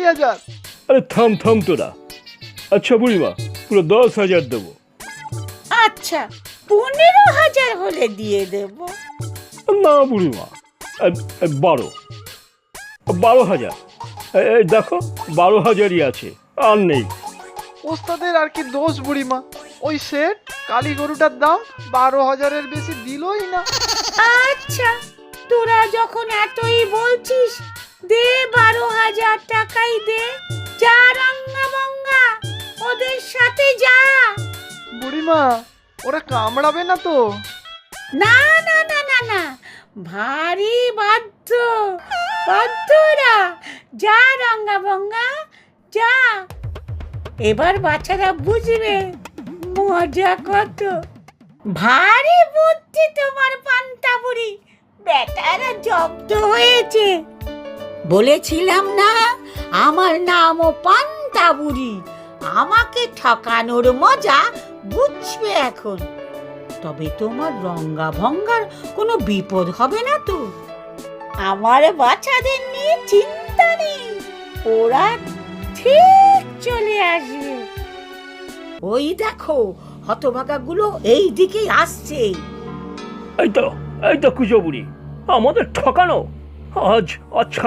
20,000? আরে থাম থাম তোরা। আচ্ছা বুড়িমা, পুরো 10,000 দেবো। আচ্ছা 15,000 হলে দিয়ে দেব। না বুড়িমা, 12,000। এই দেখো 12,000ই আছে, আর নেই। ওস্তাদের আর কি দোষ বুড়িমা, ওই সেট কালী গরুটার দাম 12,000-এর বেশি দিলই না। আচ্ছা তোরা যখন এতই বলছিস দে 12,000 টাকাই দে। যা রঙ্গা বঙ্গা, ওদের সাথে যা। বুড়িমা ওরা কামড়াবে না তো? না না না না না, ভারী বাধ্য বাধ্যরা। যা রঙ্গা বঙ্গা যা। এবার বাচ্চারা বুঝবে মজা কত। ভারী বুদ্ধি তোমার পান্তা বুড়ি, বেটারা জব্দ হয়েছে। বলেছিলাম না আমার নামও পান্তা বুড়ি। আমাকে ঠকানোর মজা বুঝবে এখন। তবে তোমার রঙ্গা ভঙ্গার কোনো বিপদ হবে না তো? আমার বাচ্চাদের নিয়ে চিন্তা নেই, ওরা ঠিক চলে আসবে। ওই দেখো হতভাগাগুলো এই দিকেই আসছে। এই তো কুচো বুড়ি, আমাদের ঠকানো আজ আজ